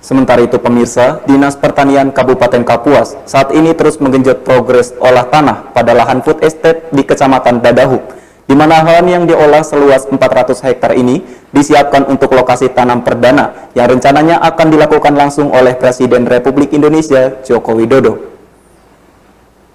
Sementara itu pemirsa, Dinas Pertanian Kabupaten Kapuas saat ini terus menggenjot progres olah tanah pada lahan food estate di Kecamatan Dadahuk, di mana lahan yang diolah seluas 400 hektar ini disiapkan untuk lokasi tanam perdana yang rencananya akan dilakukan langsung oleh Presiden Republik Indonesia Joko Widodo.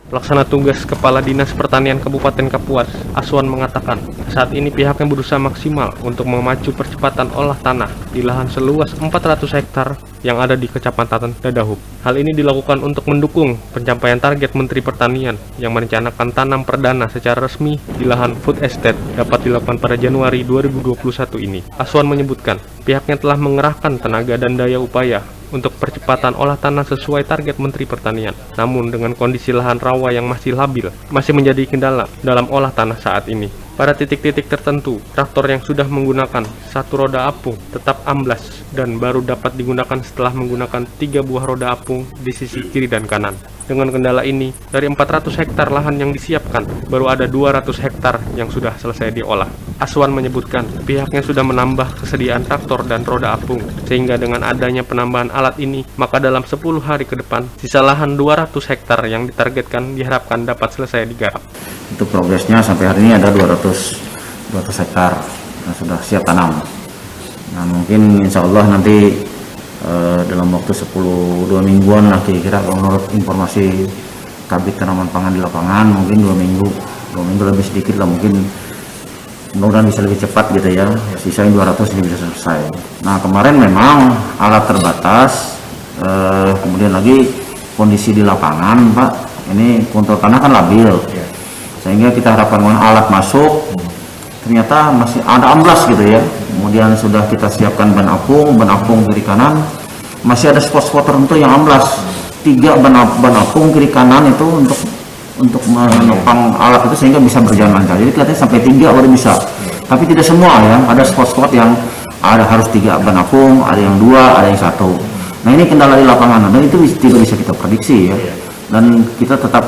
Pelaksana tugas Kepala Dinas Pertanian Kabupaten Kapuas, Aswan mengatakan, saat ini pihaknya berusaha maksimal untuk memacu percepatan olah tanah di lahan seluas 400 hektar yang ada di Kecamatan Dadahuk. Hal ini dilakukan untuk mendukung pencapaian target Menteri Pertanian yang merencanakan tanam perdana secara resmi di lahan food estate dapat dilakukan pada Januari 2021 ini. Aswan menyebutkan, pihaknya telah mengerahkan tenaga dan daya upaya untuk percepatan olah tanah sesuai target Menteri Pertanian. Namun dengan kondisi lahan rawa yang masih labil, masih menjadi kendala dalam olah tanah saat ini. Pada titik-titik tertentu, traktor yang sudah menggunakan satu roda apung tetap amblas dan baru dapat digunakan setelah menggunakan 3 buah roda apung di sisi kiri dan kanan. Dengan kendala ini, dari 400 hektar lahan yang disiapkan, baru ada 200 hektar yang sudah selesai diolah. Aswan menyebutkan, pihaknya sudah menambah kesediaan traktor dan roda apung, sehingga dengan adanya penambahan alat ini, maka dalam 10 hari ke depan, sisa lahan 200 hektar yang ditargetkan diharapkan dapat selesai digarap. Itu progresnya sampai hari ini ada 200 hektar yang sudah siap tanam. Nah, mungkin insya Allah nanti dalam waktu 2 mingguan lah kira-kira, menurut informasi Kabid Tanaman Pangan di lapangan, mungkin 2 minggu lebih sedikit lah, mungkin mudah-mudahan bisa lebih cepat gitu ya, sisa 200 ini bisa selesai. Nah, kemarin memang alat terbatas, kemudian lagi kondisi di lapangan Pak, ini kontrol tanah kan labil, sehingga kita harapkan alat masuk, ternyata masih ada amblas gitu ya. Kemudian sudah kita siapkan ban apung kiri kanan, masih ada spot-spot tertentu yang amblas. 3 ban apung kiri kanan itu untuk menopang alat itu sehingga bisa berjalan lancar. Jadi kelihatannya sampai 3 baru bisa. Tapi tidak semua ya, ada spot-spot yang ada harus 3 ban apung, ada yang 2, ada yang 1. Nah, ini kendala di lapangan, dan itu tidak bisa kita prediksi ya. Dan kita tetap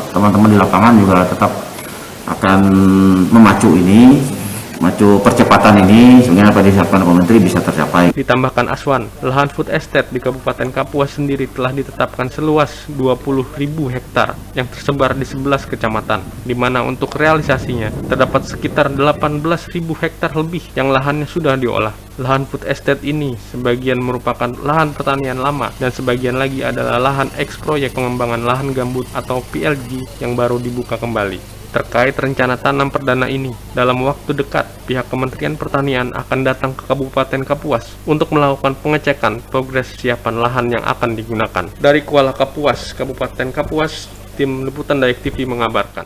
teman-teman di lapangan juga tetap akan memacu percepatan ini sehingga apa disiapkan Pak Menteri bisa tercapai. Ditambahkan Aswan, lahan food estate di Kabupaten Kapuas sendiri telah ditetapkan seluas 20.000 hektar yang tersebar di 11 kecamatan, di mana untuk realisasinya terdapat sekitar 18.000 hektar lebih yang lahannya sudah diolah. Lahan food estate ini sebagian merupakan lahan pertanian lama dan sebagian lagi adalah lahan eks proyek pengembangan lahan gambut atau PLG yang baru dibuka kembali. Terkait rencana tanam perdana ini, dalam waktu dekat, pihak Kementerian Pertanian akan datang ke Kabupaten Kapuas untuk melakukan pengecekan progres siapan lahan yang akan digunakan. Dari Kuala Kapuas, Kabupaten Kapuas, tim liputan Dayak TV mengabarkan.